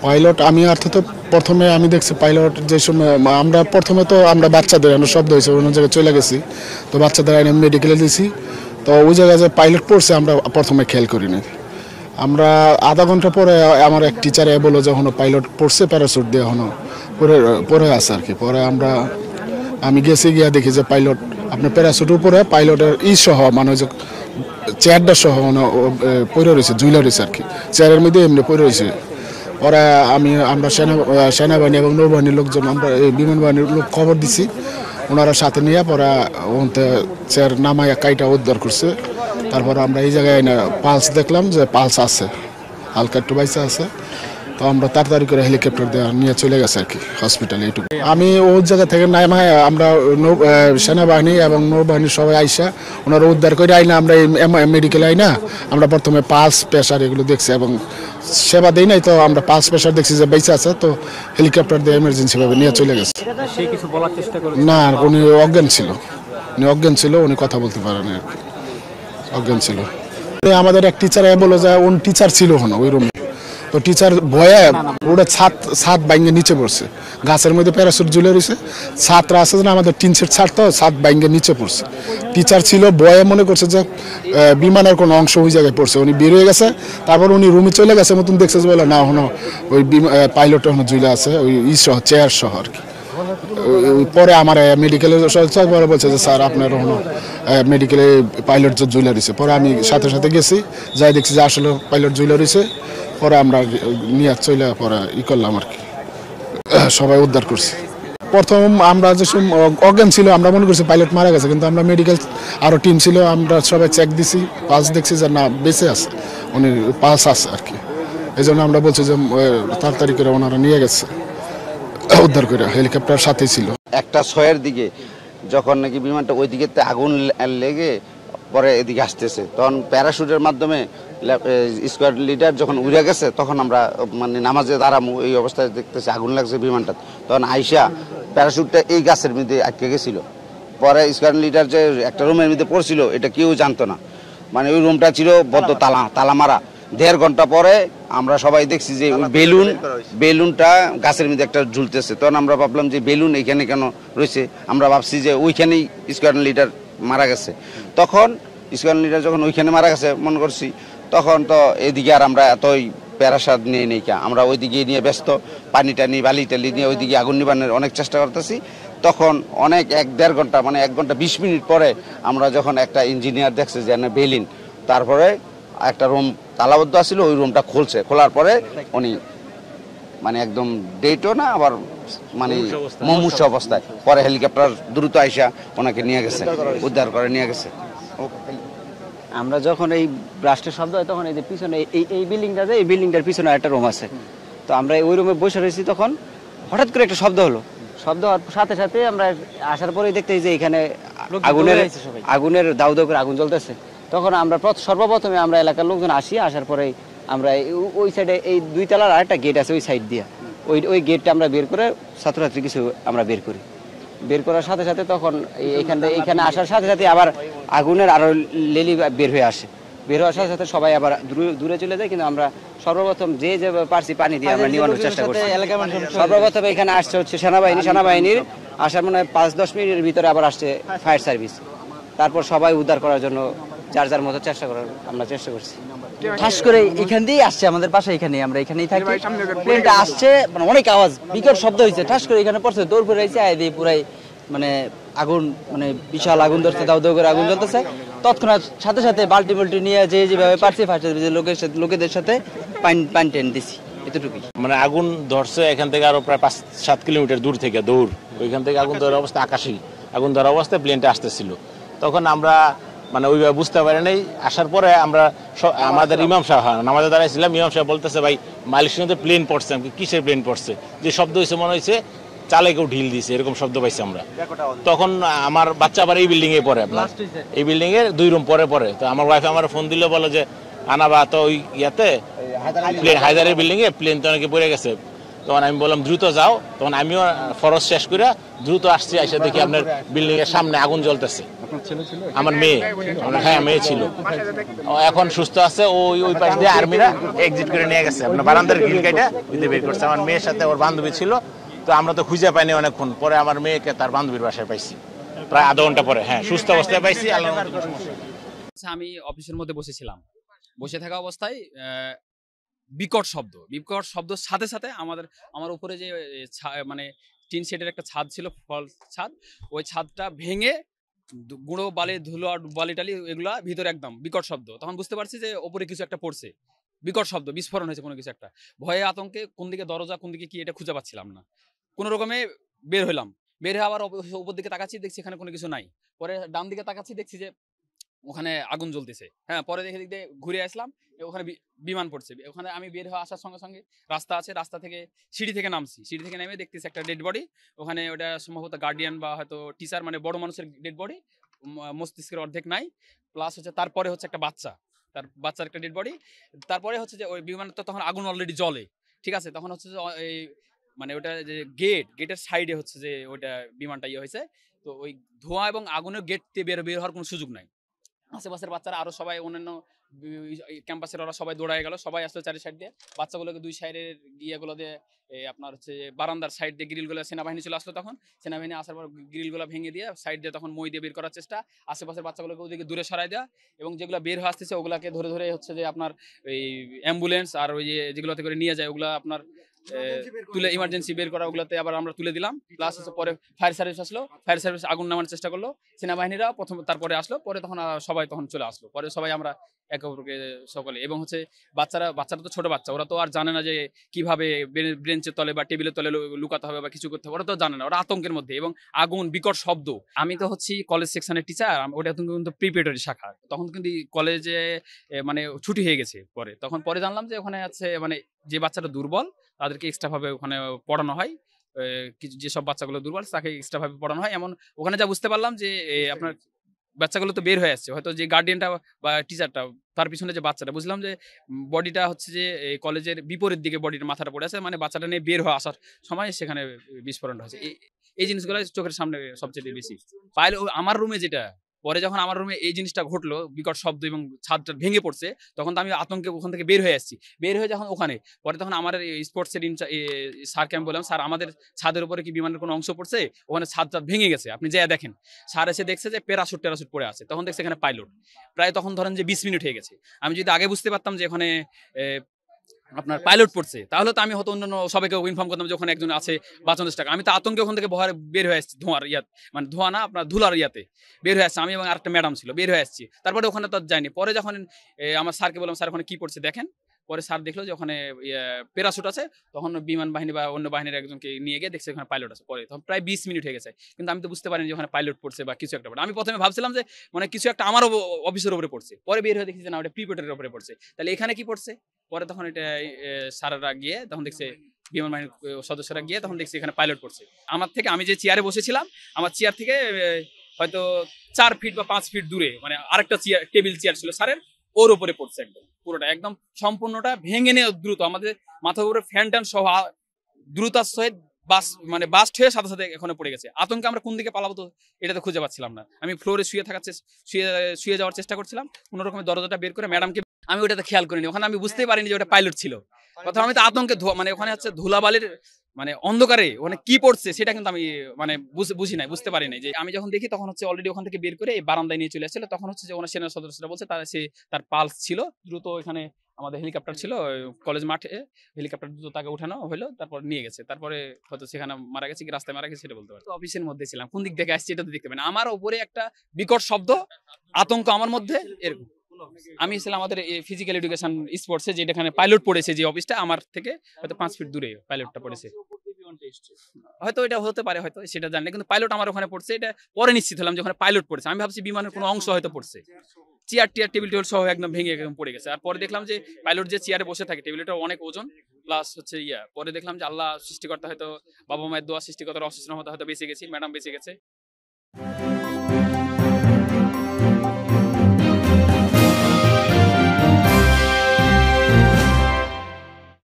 Pilot আমি অর্থাৎ প্রথমে আমি দেখছি পাইলট যে সময় আমরা প্রথমে তো আমরা বাচ্চাদের আমরা শব্দ হয়েছে অন্য জায়গায় চলে গেছি, তো বাচ্চাদের আইনে মেডিকেলে দিয়েছি। তো ওই জায়গায় যে পাইলট পড়ছে আমরা প্রথমে খেয়াল করিনি। আমরা আধা ঘন্টা পরে আমার এক টিচার বললো যে এখনো পাইলট পড়ছে প্যারাসুট দিয়ে এখনো পরে আছে আর কি। পরে আমি গেছি গিয়া দেখি যে পাইলট আপনার প্যারাসুট উপরে পাইলটের সহ মানে যে চেয়ারটা সহ পড়ে রয়েছে, ঝুলে রয়েছে আর কি, চেয়ারের মধ্যে এমনি পড়ে রয়েছে। ওরা আমরা সেনাবাহিনী এবং নৌবাহিনীর লোকজন আমরা বিমান বাহিনীর লোক খবর দিছি, ওনারা সাথে নিয়ে পরে চেয়ার নামাইয়া কাইটা উদ্ধার করছে। তারপর আমরা এই জায়গায় পালস দেখলাম যে পালস আছে, হালকা একটু বাইসা আছে। তো আমরা তাড়াতাড়ি করে হেলিকপ্টার দিয়ে নিয়ে চলে গেছে আর কি হসপিটালে। এইটুকু আমি ওই জায়গা থেকে নামায় আমরা সেনাবাহিনী এবং নৌবাহিনীর সবাই আইসা ওনারা উদ্ধার করে আইনা আমরা মেডিকেলে আইনা আমরা প্রথমে পালস প্রেশার এগুলো দেখছি এবং সেবা দিই নাই। তো আমরা পালস প্রেশার দেখছি যে বেঁচে আছে, তো হেলিকপ্টার দিয়ে এমার্জেন্সিভাবে নিয়ে চলে গেছে। না, উনি অজ্ঞান ছিল, উনি কথা বলতে পারেন আর কি, অজ্ঞান ছিল। আমাদের এক টিচার বললো যে উনি টিচার ছিল ওই রুমে, তো টিচার ভয়ে ওটা ছাদ বাইঙ্গে নিচে পড়ছে, গাছের মধ্যে প্যারাসুট ঝুলে রয়েছে, ছাদরা আছে না আমাদের টিন সেট ছাদ, তো ছাদ বাইঙ্গে নিচে পড়ছে। টিচার ছিল ভয়ে মনে করছে যে বিমানের কোনো অংশ ওই জায়গায় পড়ছে, উনি বের হয়ে গেছে। তারপর উনি রুমে চলে গেছে, মতন দেখছে যে বলে না হনো ওই পাইলট এখনো ঝুলে আছে ওই সহ চেয়ার সহ আর কি। পরে আমার মেডিকেলে পরে বলছে যে স্যার আপনার মেডিকেলে পাইলট যে ঝুলে রয়েছে। পরে আমি সাথে সাথে গেছি, যাই দেখছি যে আসলে পাইলট ঝুলে রয়েছে। পরে আমরা নিয়ে চলে পরে করলাম আর কি, সবাই উদ্ধার করছি। প্রথম আমরা যে অজ্ঞান ছিল আমরা মনে করছি পাইলট মারা গেছে, কিন্তু আমরা মেডিকেল আরও টিম ছিল, আমরা সবাই চেক দিছি, পালস দেখছি যে না বেঁচে আছে, উনি পালস আছে আর কি। এই জন্য আমরা বলছি যে তাড়াতাড়ি করে ওনারা নিয়ে গেছে উদ্ধার করে, হেলিকপ্টার সাথেই ছিল। 1:06 দিকে যখন নাকি বিমানটা ওই দিকে আগুন লেগে পরে এদিকে আসতেছে, তখন প্যারাশুটের মাধ্যমে স্কোয়াড লিডার যখন উড়ে গেছে তখন আমরা মানে নামাজে দাঁড়ামু এই অবস্থায় দেখতেছি আগুন লাগছে বিমানটা। তখন আইসা প্যারাশুটটা এই গাছের মধ্যে আটকে গেছিল। পরে স্কোয়াড লিডার যে একটা রুমের মধ্যে পড়ছিল এটা কেউ জানতো না, মানে ওই রুমটা ছিল বদ্ধ তালা মারা। 1.5 ঘন্টা পরে আমরা সবাই দেখছি যে বেলুনটা গাছের মধ্যে একটা ঝুলতেছে। তখন আমরা ভাবলাম যে বেলুন এখানে কেন রয়েছে, আমরা ভাবছি যে ওইখানেই স্কোয়াড লিডার মারা গেছে। তখন স্কোয়াড লিডার যখন ওইখানে মারা গেছে মনে করছি, তখন তো এদিকে আর আমরা এতই প্যারাসাদ নিয়ে নেই কা, আমরা ওইদিকে নিয়ে ব্যস্ত, পানি টানি বালি টালি নিয়ে ওইদিকে আগুন নিবানোর অনেক চেষ্টা করতেছি। তখন অনেক 1.5 ঘন্টা মানে 1 ঘন্টা 20 মিনিট পরে আমরা যখন একটা ইঞ্জিনিয়ার দেখছে যে বেলিন, তারপরে একটা রুম তালাবদ্ধ আছিল, ওই রুমটা খুলছে, খোলার পরে উনি মানে একদম ডেটও না আবার মানে মুমূর্ষ অবস্থায়। পরে হেলিকপ্টার দ্রুত আইসা ওনাকে নিয়ে গেছে, উদ্ধার করে নিয়ে গেছে। আমরা যখন এই ব্লাস্টের শব্দ হয় তখন এই যে পিছনে এই বিল্ডিংটা যে এই বিল্ডিংটার পিছনে একটা রুম আছে, তো আমরা ওই রুমে বসে রয়েছি। তখন হঠাৎ করে একটা শব্দ হলো, শব্দ হওয়ার সাথে সাথে আমরা আসার পরেই দেখতে যে এখানে আগুনের দাউ দাউ করে আগুন জ্বলতেছে। তখন আমরা সর্বপ্রথমে আমরা এলাকার লোকজন আসার পরে আমরা ওই সাইডে এই 2 তলার আরেকটা গেট আছে ওই সাইড দিয়ে, ওই গেটটা আমরা বের করে ছাত্রছাত্রী কিছু আমরা বের করার সাথে সাথে তখন এইখানে আসার সাথে সাথে আবার আগুনের আরো লেলি বের হওয়ার সাথে সাথে সবাই আবার দূরে চলে যায়। কিন্তু আমরা সর্বপ্রথম যে পারছি পানি দিয়ে আমরা নিবানোর চেষ্টা করছি। সর্বপ্রথম এখানে আসছে হচ্ছে সেনাবাহিনীর আসার মনে হয় 5-10 মিনিটের ভিতরে আবার আসছে ফায়ার সার্ভিস। তারপর সবাই উদ্ধার করার জন্য যার মতো আমরা চেষ্টা করছি। ঠাস করে এখান দিয়েই আসছে আমাদের পাশে, আমরা এখানেই থাকি। প্লেনটা আসছে মানে অনেক আওয়াজ, বিকট শব্দ হয়েছে, ঠাস করে এখানে পড়ছে, দৌড় করে রয়েছে আয় দিয়ে পুরাই মানে আগুন, মানে বিশাল আগুন ধরছে, দাউ দাউ করে আগুন জ্বলতেছে। তৎক্ষণাৎ সাথে সাথে বাল্টি নিয়ে যেভাবে পারছি লোকেদের সাথে পানি টেনে দিছি, এতটুকুই। মানে আগুন ধরছে এখান থেকে আরো প্রায় 5-7 কিলোমিটার দূর থেকে দৌড়, ওইখান থেকে আগুন ধরার অবস্থা, আকাশী আগুন ধরা অবস্থায় প্লেনটা আসতেছিল। তখন আমরা মানে ওইভাবে বুঝতে পারি নাই। আসার পরে আমরা আমাদের ইমাম সাহেব নামাজে দাঁড়াইছিলাম, ইমাম সাহেব বলতেছে ভাই মালয়েশিয়াতে প্লেন পড়ছে। কিসের প্লেন পড়ছে? যে শব্দ হয়েছে মনে হয়েছে চালে কেউ ঢিল দিছে, এরকম শব্দ পাইছি আমরা। তখন আমার বাচ্চা আবার এই বিল্ডিং এ পড়ে, আপনার এই বিল্ডিং এর 2 রুম পরে। তো আমার ওয়াইফ আমার ফোন দিলে বলো যে আনাবা তো ওই ইয়াতে প্লেন হায়দারের বিল্ডিং এ প্লেন তো অনেকে পড়ে গেছে। তখন আমি বললাম দ্রুত যাও। তখন আমিও ফরজ শেষ করে দ্রুত আসছি, এসে দেখি আপনার বিল্ডিং এর সামনে আগুন জ্বলতেছে। আপনার ছেলে ছিল? আমার মেয়ে, হ্যাঁ মেয়ে ছিল। ও এখন সুস্থ আছে। ওই ওই পাশ দিয়ে আর্মিরা এক্সিট করে নিয়ে গেছে, আপনার বারান্দার গ্রিল কাইটা ভিতরে বের করছে। আমার মেয়ের সাথে ওর বান্ধবী ছিল, তো আমরা তো খুঁজে পাইনি অনেকক্ষণ পরে। আমার মেয়েকে তার বান্ধবীর বাসায় পাইছি প্রায় আধা ঘন্টা পরে। হ্যাঁ, সুস্থ অবস্থায় পাইছি। আমি অফিসের মধ্যে বসেছিলাম, বসে থাকা অবস্থায় বিকট শব্দ সাথে সাথে আমার উপরে যে মানে টিন শেডের একটা ছাদ ছিল, ফল ছাদ, ওই ছাদটা ভেঙে গুঁড়ো বালি, ধুলো আর বালি টালি এগুলা ভিতরে একদম বিকট শব্দ। তখন বুঝতে পারছি যে ওপরে কিছু একটা পড়ছে, বিকট শব্দ, বিস্ফোরণ হয়েছে কোনো কিছু একটা। ভয়ে আতঙ্কে কোন দিকে দরজা, কোন দিকে কি, এটা খুঁজে পাচ্ছিলাম না। কোনো রকমে বের হলাম, বের হয়ে আবার উপর দিকে তাকাচ্ছি, দেখছি এখানে কোনো কিছু নাই। পরে ডান দিকে তাকাচ্ছি, দেখছি যে ওখানে আগুন জ্বলতেছে। হ্যাঁ, পরে দেখে দেখতে ঘুরে আসলাম, ওখানে বিমান পড়ছে। ওখানে আমি বের হয়ে আসার সঙ্গে সঙ্গে রাস্তা আছে, রাস্তা থেকে সিঁড়ি থেকে নামছি, সিঁড়ি থেকে নেমে দেখতেছি একটা ডেড বডি। ওখানে ওটা সম্ভবত গার্ডিয়ান বা হয়তো টিচার, মানে বড় মানুষের ডেড বডি, মস্তিষ্কের অর্ধেক নাই। প্লাস হচ্ছে তারপরে হচ্ছে একটা বাচ্চা, তার বাচ্চার একটা ডেড বডি। তারপরে হচ্ছে যে ওই বিমানের তো তখন আগুন অলরেডি জ্বলে, ঠিক আছে। তখন হচ্ছে যে এই মানে ওটা যে গেটের সাইডে হচ্ছে যে ওইটা বিমানটা ইয়ে হয়েছে। তো ওই ধোঁয়া এবং আগুনের গেট দিয়ে বের হওয়ার কোনো সুযোগ নাই। আশেপাশের বাচ্চারা আরো সবাই অন্যান্য ক্যাম্পাসের ওরা সবাই দৌড়ায় গেল, সবাই আসলো চারি সাইড দিয়ে। বাচ্চাগুলোকে দুই সাইডের ইয়েগুলো দিয়ে আপনার হচ্ছে বারান্দার সাইড দিয়ে গ্রিলগুলো, সেনাবাহিনী চলে আসলো তখন। সেনাবাহিনী আসার পর গ্রিলগুলো ভেঙে দিয়ে সাইড দিয়ে তখন মই দিয়ে বের করার চেষ্টা, আশেপাশের বাচ্চাগুলোকে ওদিকে দূরে সরাই দেওয়া, এবং যেগুলো বের হয়ে আসতেছে ওগুলাকে ধরে ধরে হচ্ছে যে আপনার এই অ্যাম্বুলেন্স আর ওই যেগুলোতে করে নিয়ে যায় ওগুলো আপনার তুলে ইমার্জেন্সি বের করা, ওগুলোতে আবার আমরা তুলে দিলাম। প্লাস হচ্ছে পরে ফায়ার সার্ভিস আসলো, ফায়ার সার্ভিস আগুন নামানোর চেষ্টা করলো, সেনাবাহিনীরা প্রথম, তারপরে আসলো, পরে তখন সবাই তখন চলে আসলো। পরে সবাই আমরা একে অপরকে সকলে, এবং হচ্ছে বাচ্চারা তো ছোট বাচ্চা, ওরা তো আর জানে না যে কিভাবে ব্রেঞ্চের তলে বা টেবিলের তলে লুকাতে হবে বা কিছু করতে হবে, ওরা তো জানে না, ওরা আতঙ্কের মধ্যে। এবং আগুন, বিকট শব্দ। আমি তো হচ্ছি কলেজ সেকশনের টিচার, ওটা কিন্তু প্রিপারেটরি শাখা, তখন কিন্তু কলেজে মানে ছুটি হয়ে গেছে। পরে জানলাম যে ওখানে আছে মানে যে বাচ্চাটা দুর্বল তাদেরকে এক্সট্রা ভাবে ওখানে পড়ানো হয়, কিছু যেসব বাচ্চাগুলো দুর্বল তাকে এক্সট্রা ভাবে পড়ানো হয়। এমন ওখানে যা বুঝতে পারলাম যে আপনার বাচ্চাগুলো তো বের হয়ে আসছে, হয়তো যে গার্ডিয়ানটা বা টিচারটা, তার পিছনে যে বাচ্চাটা, বুঝলাম যে বডিটা হচ্ছে যে কলেজের বিপরীত দিকে বডির মাথাটা পড়ে আছে, মানে বাচ্চাটা নিয়ে বের হয়ে আসার সময় সেখানে বিস্ফোরণটা হয়েছে। এই জিনিসগুলো চোখের সামনে সবচেয়ে বেশি পাইলে। আমার রুমে যেটা, পরে যখন আমার রুমে এই জিনিসটা ঘটলো, বিকট শব্দ এবং ছাদটা ভেঙে পড়ছে, তখন তো আমি আতঙ্কে ওখান থেকে বের হয়ে আসছি। বের হয়ে যখন ওখানে পরে, তখন আমার স্পোর্টসের স্যারকে আমি বললাম, স্যার আমাদের ছাদের উপরে কি বিমানের কোনো অংশ পড়ছে? ওখানে ছাদটা ভেঙে গেছে, আপনি যা দেখেন। স্যার এসে দেখছে যে প্যারাশুট পড়ে আছে, তখন দেখছে এখানে পাইলট। প্রায় তখন ধরেন যে 20 মিনিট হয়ে গেছে। আমি যদি আগে বুঝতে পারতাম যে ওখানে আপনার পাইলট পড়ছে, তাহলে তো আমি হয়তো অন্যান্য সবাইকে ইনফর্ম করতাম যে ওখানে একজন আছে, বাঁচানোর চেষ্টা। আমি তো আতঙ্কে ওখান থেকে ভয় বের হয়ে আসছি, ধোঁয়ার মানে ধোঁয়া না, আপনার ধুলার বের হয়ে আসছে। আমি এবং আরেকটা ম্যাডাম ছিল, বের হয়ে আসছি। তারপরে ওখানে তো যায়নি। পরে যখন আমার স্যারকে বললাম, স্যার ওখানে কি পড়ছে দেখেন। পরে স্যার দেখলো যে ওখানে প্যারাশুট আছে, তখন বিমান বাহিনী বা অন্য বাহিনীর একজনকে নিয়ে গিয়ে দেখছে ওখানে পাইলট আছে। পরে তখন প্রায় 20 মিনিট হয়ে গেছে, কিন্তু আমি তো বুঝতে পারিনি যে ওখানে পাইলট পড়ছে বা কিছু একটা। আমি প্রথমে ভাবছিলাম যে মানে কিছু একটা আমার অফিসের উপরে পড়ছে, পরে বের হয়ে দেখছি যে না, ওটা প্রিপেটারের উপরে পড়ছে। তাহলে এখানে কি পড়ছে? পরে তখন এটা স্যাররা গিয়ে তখন দেখছে, বিমান বাহিনীর সদস্যরা গিয়ে তখন দেখছি এখানে পাইলট পড়ছে। আমার থেকে, আমি যে চেয়ারে বসেছিলাম, আমার চেয়ার থেকে হয়তো 4 ফিট বা 5 ফিট দূরে মানে আরেকটা চেয়ার, টেবিল চেয়ার ছিল স্যারের, ওর উপরে পড়ছে। একদম পুরোটা একদম সম্পূর্ণটা ভেঙে নিয়ে দ্রুত আমাদের মাথার উপরে ফ্যান ট্যান সহ দ্রুতার সহিত বাস্ট হয়ে সাথে সাথে এখানে পড়ে গেছে। আতঙ্কে আমরা কোন দিকে পালাবো তো এটা তো খুঁজে পাচ্ছিলাম না। আমি ফ্লোরে শুয়ে যাওয়ার চেষ্টা করছিলাম, কোনো রকমের দরজাটা বের করে ম্যাডামকে, আমি ওটাতে খেয়াল করিনি। ওখানে আমি বুঝতেই পারিনি যে ওটা পাইলট ছিল। প্রথমে আমি তো আতঙ্কে মানে ওখানে হচ্ছে ধুলাবালির মানে অন্ধকারে ওখানে কি পড়ছে সেটা কিন্তু আমি মানে বুঝতে পারি নাই। যে আমি যখন দেখি তখন হচ্ছে অলরেডি ওখান থেকে বের করে এই বারান্দায় নিয়ে চলে আসছিল। তখন হচ্ছে যে ওনার সেনা সদস্যরা বলছে তার পালস ছিল, দ্রুত এখানে আমাদের হেলিকপ্টার ছিল কলেজ মাঠে, হেলিকপ্টার দ্রুত তাকে উঠানো হলো, তারপর নিয়ে গেছে। তারপরে হয়তো সেখানে মারা গেছে কি রাস্তায় মারা গেছে সেটা বলতে পারি। অফিসের মধ্যে ছিলাম, কোন দিক থেকে আসছে এটা তো দেখতে পাই না। আমার উপরে একটা বিকট শব্দ, আতঙ্ক আমার মধ্যে এরকম। আমি ছিলাম আমাদের ফিজিক্যাল এডুকেশন স্পোর্টসে, যেখানে পাইলট পড়েছে, যে অফিসটা আমার থেকে হয়তো 5 ফিট দূরে পাইলটটা পড়েছে। হয়তো এটা হতে পারে, হয়তো সেটা জানি না, কিন্তু পাইলট আমার ওখানে পড়ছে এটা পরে নিশ্চিত হলাম যে ওখানে পাইলট পড়েছে। আমি ভাবছি বিমানের কোনো অংশ হয়তো পড়ছে, চেয়ার টেবিল সহ একদম ভেঙে একদম পড়ে গেছে। আর পরে দেখলাম যে পাইলট যে চেয়ারে বসে থাকে, টেবিলটা অনেক ওজন, প্লাস হচ্ছে পরে দেখলাম যে আল্লাহ সৃষ্টিকর্তা হয়তো, বাবা মায়ের দোয়া, সৃষ্টিকর্তার অশেষ রহমতে হয়তো বেঁচে গেছি, ম্যাডাম বেঁচে গেছে।